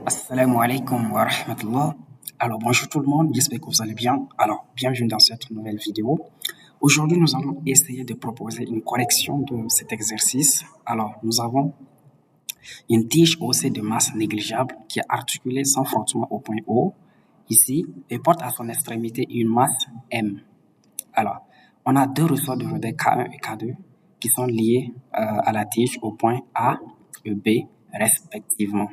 Assalamu alaikum wa rahmatullah. Alors, bonjour tout le monde, j'espère que vous allez bien. Alors, bienvenue dans cette nouvelle vidéo. Aujourd'hui, nous allons essayer de proposer une correction de cet exercice. Alors, nous avons une tige haussée de masse négligeable qui est articulée sans frottement au point O, ici, et porte à son extrémité une masse M. Alors, on a deux ressorts de vedette K1 et K2 qui sont liés à la tige au point A et B respectivement.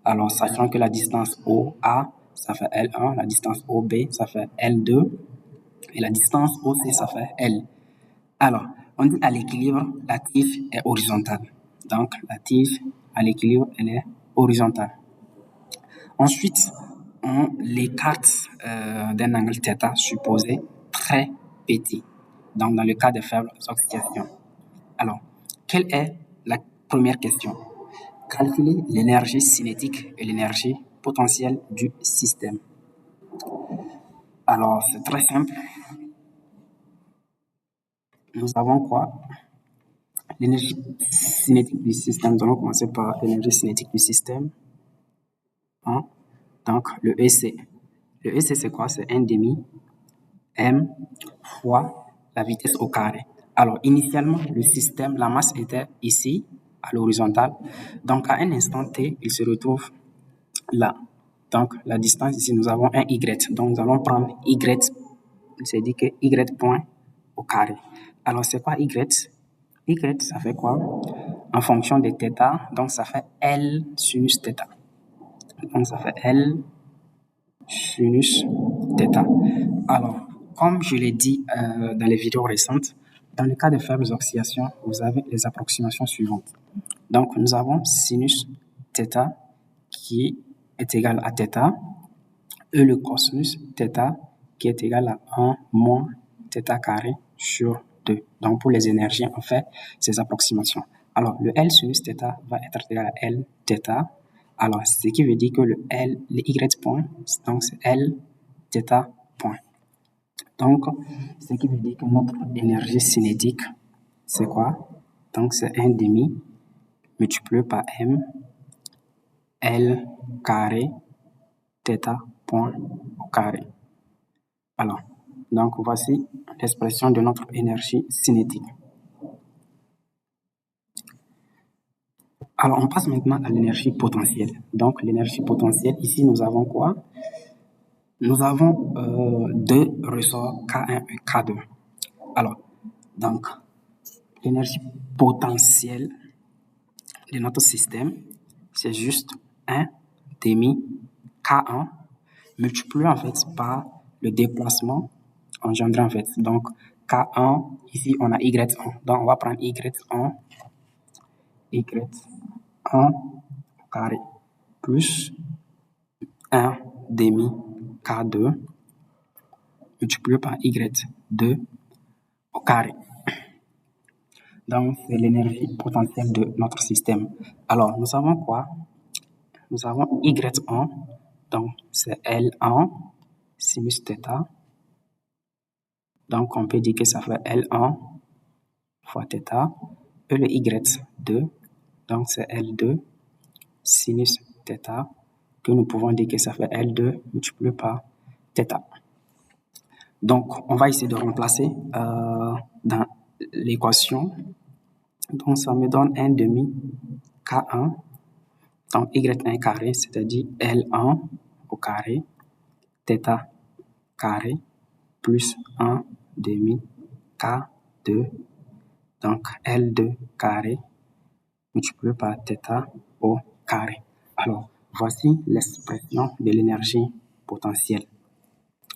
Alors, sachant que la distance OA, ça fait L1, la distance OB, ça fait L2, et la distance OC, ça fait L. Alors, on dit à l'équilibre, la tige est horizontale. Donc, la tige à l'équilibre, elle est horizontale. Ensuite, on l'écarte d'un angle θ supposé très petit. Donc, dans le cas de faible oxydation. Alors, quelle est la première question? Calculer l'énergie cinétique et l'énergie potentielle du système. Alors, c'est très simple. Nous avons quoi? L'énergie cinétique du système. Nous allons commencer par l'énergie cinétique du système. Hein? Donc, le EC. Le EC, c'est quoi? C'est 1 demi M fois la vitesse au carré. Alors, initialement, le système, la masse était ici, à l'horizontale. Donc, à un instant T, il se retrouve là. Donc, la distance ici, nous avons un Y. Donc, nous allons prendre Y. C'est dit que Y point au carré. Alors, c'est quoi Y? Y, ça fait quoi? En fonction de θ, donc ça fait L sinus θ. Donc, ça fait L sinus θ. Alors, comme je l'ai dit dans les vidéos récentes, dans le cas de faibles oscillations, vous avez les approximations suivantes. Donc, nous avons sinus θ qui est égal à θ et le cosinus θ qui est égal à 1 moins θ carré sur 2. Donc, pour les énergies, on fait ces approximations. Alors, le L sinus θ va être égal à L θ. Alors, ce qui veut dire que le Y point, donc c'est L θ point. Donc, ce qui veut dire que notre énergie cinétique, c'est quoi? Donc, c'est 1 demi multiplié par M L carré θ point au carré. Alors, donc voici l'expression de notre énergie cinétique. Alors, on passe maintenant à l'énergie potentielle. Donc, l'énergie potentielle, ici, nous avons quoi? Nous avons deux ressorts K1 et K2. Alors, donc, l'énergie potentielle de notre système, c'est juste 1 demi K1 multiplié en fait par le déplacement engendré en fait. Donc, K1, ici, on a Y1. Donc, on va prendre Y1 au carré plus 1 demi K2 multiplié par Y2 au carré. Donc, c'est l'énergie potentielle de notre système. Alors, nous avons quoi? Nous avons Y1, donc c'est L1 sinus θ. Donc, on peut dire que ça fait L1 fois θ. Et le Y2, donc c'est L2 sinus θ, que nous pouvons dire que ça fait L2 multiplié par θ. Donc, on va essayer de remplacer dans l'équation. Donc, ça me donne 1 demi K1, donc Y1 carré, c'est-à-dire L1 au carré, θ carré, plus 1 demi K2, donc L2 carré, multiplié par θ au carré. Alors, voici l'expression de l'énergie potentielle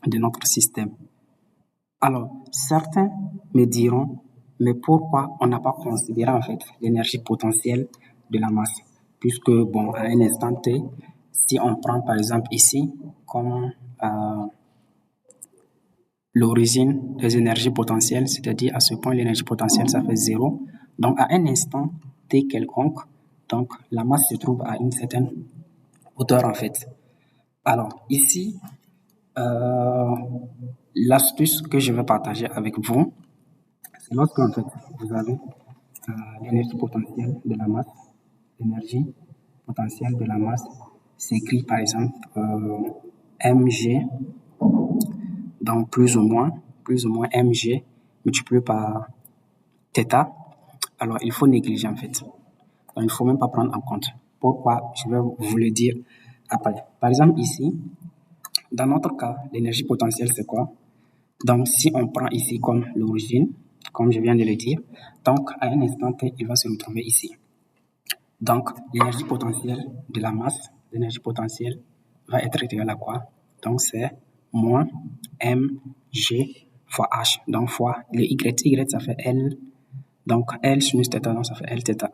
de notre système. Alors, certains me diront, mais pourquoi on n'a pas considéré en fait l'énergie potentielle de la masse? Puisque, bon, à un instant T, si on prend par exemple ici, comme l'origine des énergies potentielles, c'est-à-dire à ce point l'énergie potentielle, ça fait 0. Donc, à un instant T quelconque, donc la masse se trouve à une certaine hauteur en fait. Alors, ici, l'astuce que je vais partager avec vous, c'est lorsque en fait, vous avez l'énergie potentielle de la masse, l'énergie potentielle de la masse s'écrit par exemple mg, donc plus ou moins mg multiplié par θ. Alors, il faut négliger en fait. Donc, il ne faut même pas prendre en compte. Pourquoi? Je vais vous le dire après. Par exemple, ici, dans notre cas, l'énergie potentielle, c'est quoi? Donc, si on prend ici comme l'origine, comme je viens de le dire, donc à un instant T, il va se retrouver ici. Donc, l'énergie potentielle de la masse, l'énergie potentielle va être égale à quoi? Donc, c'est moins mg fois h, donc fois le y. Y, ça fait L, donc L sinus θ, donc ça fait L θ.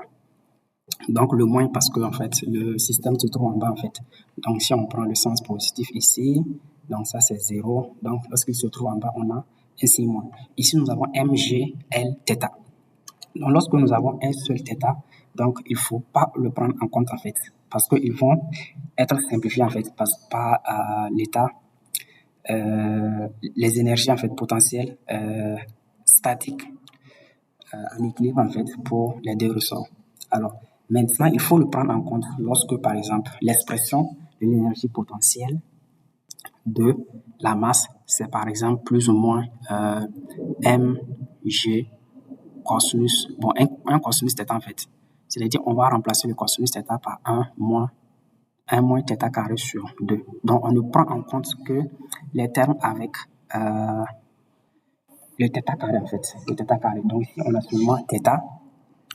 Donc, le moins parce que, en fait, le système se trouve en bas, en fait. Donc, si on prend le sens positif ici, donc ça, c'est 0. Donc, lorsqu'il se trouve en bas, on a un signe moins. Ici, nous avons mg, L, θ. Donc, lorsque nous avons un seul θ, donc, il ne faut pas le prendre en compte, en fait, parce qu'ils vont être simplifiés, en fait, par l'état, les énergies, en fait, potentielles, statiques, en équilibre, en fait, pour les deux ressorts. Alors, maintenant, il faut le prendre en compte lorsque, par exemple, l'expression de l'énergie potentielle de la masse, c'est par exemple plus ou moins mg cosinus, bon, un cosinus θ en fait. C'est-à-dire, on va remplacer le cosinus θ par 1 moins θ carré sur 2. Donc, on ne prend en compte que les termes avec le θ carré en fait. Le θ carré. Donc, ici, on a seulement θ.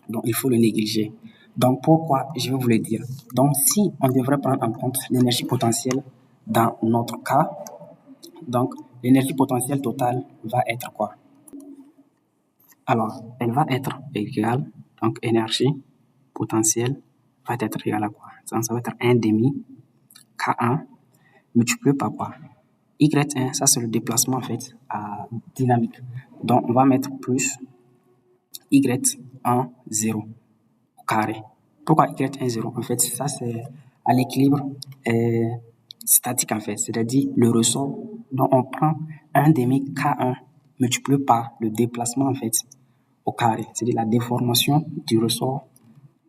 Donc, il faut le négliger. Donc, pourquoi? Je vais vous le dire. Donc, si on devrait prendre en compte l'énergie potentielle dans notre cas, donc, l'énergie potentielle totale va être quoi? Alors, elle va être égale, donc, énergie potentielle va être égale à quoi? Donc, ça va être 1 demi K1 multiplié par quoi? Y1, ça c'est le déplacement en fait dynamique. Donc, on va mettre plus Y1, 0 au carré. Pourquoi Y1, 0? En fait, ça c'est à l'équilibre statique en fait, c'est-à-dire le ressort dont on prend 1 demi K1 multiplié par le déplacement en fait au carré, c'est-à-dire la déformation du ressort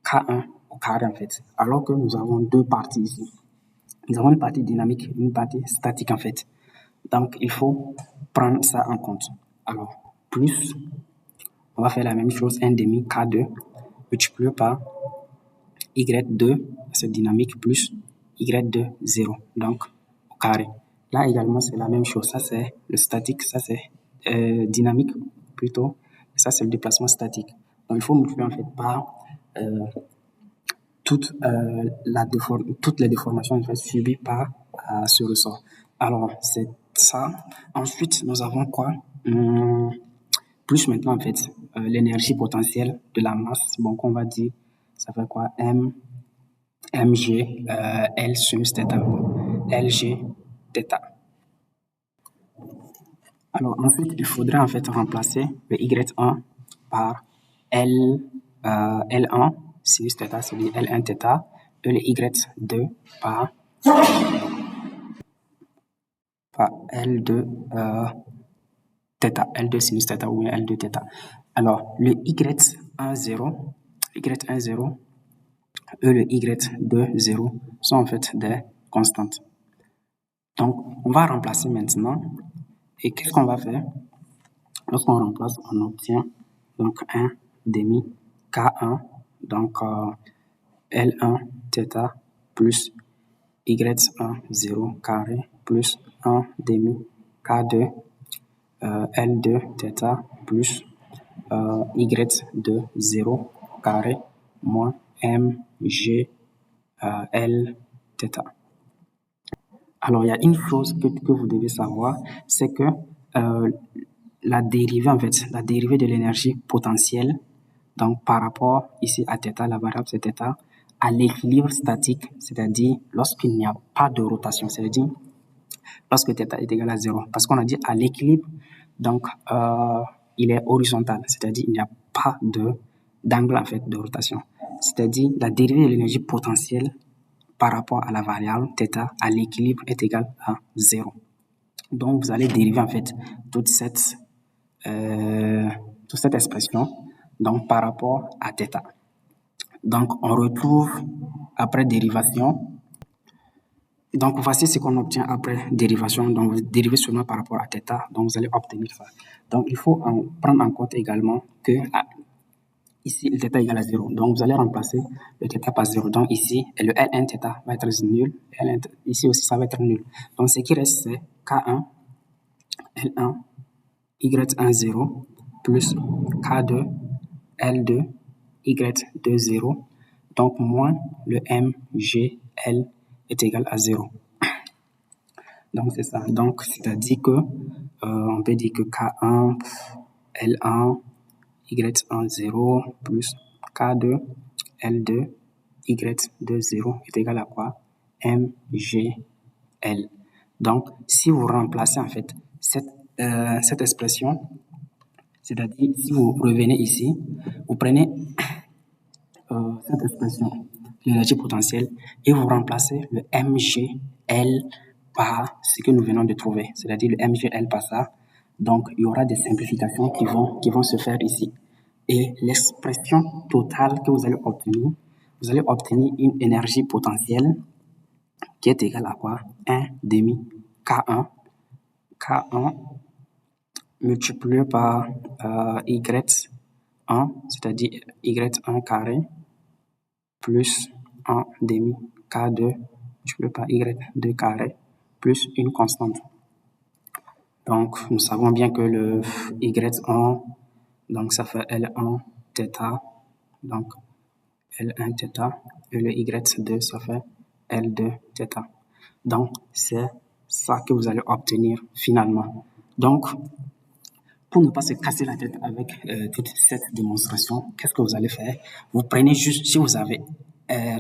K1 au carré en fait, alors que nous avons deux parties ici. Nous avons une partie dynamique et une partie statique en fait. Donc, il faut prendre ça en compte. Alors, plus, on va faire la même chose, 1 demi K2 multiplié par Y2, c'est dynamique, plus Y2, 0, donc au carré. Là également, c'est la même chose. Ça, c'est le statique, ça, c'est dynamique plutôt. Ça, c'est le déplacement statique. Donc, il faut multiplier en fait par toutes les déformations en fait, subies par ce ressort. Alors, c'est ça. Ensuite, nous avons quoi? Plus maintenant, en fait, l'énergie potentielle de la masse. Bon, qu'on va dire, ça fait quoi? Mg, L sinus θ. Lg, θ. Alors, ensuite, il faudrait en fait remplacer le Y1 par L1 sinus θ, c'est-à-dire L1 θ, et le Y2 par L2 θ, L2 sinus θ ou L2 θ. Alors, le Y1 0, Y1 0 et le Y2 0 sont en fait des constantes. Donc, on va remplacer maintenant. Et qu'est-ce qu'on va faire? Lorsqu'on remplace, on obtient donc 1 demi K1, donc L1 θ plus Y1 0 carré plus 1 demi K2 L2 θ plus Y2 0 carré moins mg L θ. Alors, il y a une chose que vous devez savoir, c'est que la dérivée, en fait, la dérivée de l'énergie potentielle, donc par rapport ici à θ, la variable c'est θ, à l'équilibre statique, c'est-à-dire lorsqu'il n'y a pas de rotation, c'est-à-dire lorsque θ est égal à 0. Parce qu'on a dit à l'équilibre, donc il est horizontal, c'est-à-dire il n'y a pas d'angle en fait de rotation. C'est-à-dire la dérivée de l'énergie potentielle par rapport à la variable θ à l'équilibre est égal à 0. Donc, vous allez dériver en fait toute cette expression donc, par rapport à θ. Donc, on retrouve après dérivation Donc, voici ce qu'on obtient après dérivation. Donc, vous dérivez seulement par rapport à θ. Donc, vous allez obtenir ça. Donc, il faut prendre en compte également que ici, le θ égale à 0. Donc, vous allez remplacer le θ par 0. Donc, ici, le Ln θ va être nul. Ici aussi, ça va être nul. Donc, ce qui reste, c'est K1, L1, Y1, 0, plus K2, L2, Y2, 0. Donc, moins le MGL est égal à 0. Donc, c'est ça. Donc, c'est-à-dire que, on peut dire que K1, L1, Y1, 0, plus K2, L2, Y2, 0 est égal à quoi? MGL. Donc, si vous remplacez en fait cette expression, c'est-à-dire si vous revenez ici, vous prenez cette expression, l'énergie potentielle, et vous remplacez le MGL par ce que nous venons de trouver, c'est-à-dire le MGL par ça. Donc, il y aura des simplifications qui vont se faire ici. Et l'expression totale que vous allez obtenir une énergie potentielle qui est égale à quoi? 1 demi K1, K1 multiplié par Y1, c'est-à-dire Y1 carré, plus 1 demi K2 multiplié par Y2 carré, plus une constante. Donc, nous savons bien que le Y1, donc ça fait L1 θ, donc L1 θ, et le Y2, ça fait L2 θ. Donc, c'est ça que vous allez obtenir finalement. Donc, pour ne pas se casser la tête avec toute cette démonstration, qu'est-ce que vous allez faire? Vous prenez juste, si vous avez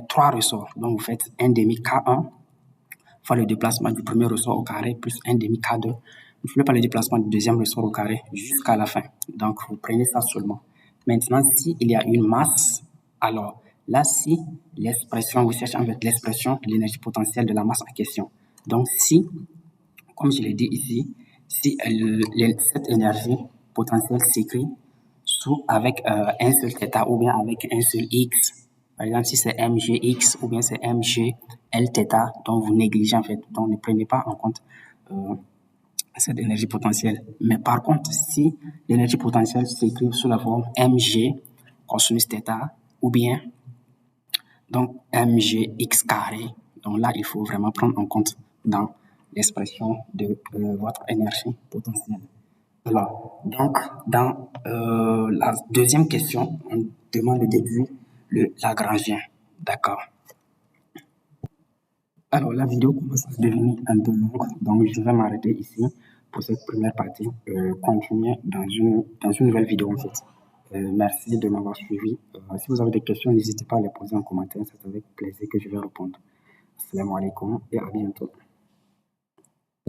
3 ressorts, donc vous faites 1 demi K1 fois le déplacement du premier ressort au carré plus 1 demi K2, multiplié par le déplacement du deuxième ressort au carré jusqu'à la fin. Donc, vous prenez ça seulement. Maintenant, s'il y a une masse, alors là, si l'expression, vous cherchez en fait l'expression de l'énergie potentielle de la masse en question. Donc, si, comme je l'ai dit ici, si cette énergie potentielle s'écrit avec un seul θ ou bien avec un seul x, par exemple, si c'est mgx ou bien c'est mglθ, donc vous négligez en fait, donc ne prenez pas en compte cette énergie potentielle. Mais par contre, si l'énergie potentielle s'écrit sous la forme mg cosinus θ ou bien donc mgx carré, donc là, il faut vraiment prendre en compte dans l'expression de votre énergie potentielle. Alors, donc, dans la deuxième question, on demande de déduire le Lagrangien. D'accord. Alors, la vidéo commence à devenir un peu longue, donc je vais m'arrêter ici pour cette première partie. Continuer dans une nouvelle vidéo en fait. Merci de m'avoir suivi. Si vous avez des questions, n'hésitez pas à les poser en commentaire. C'est avec plaisir que je vais répondre. Assalamu alaikum et à bientôt.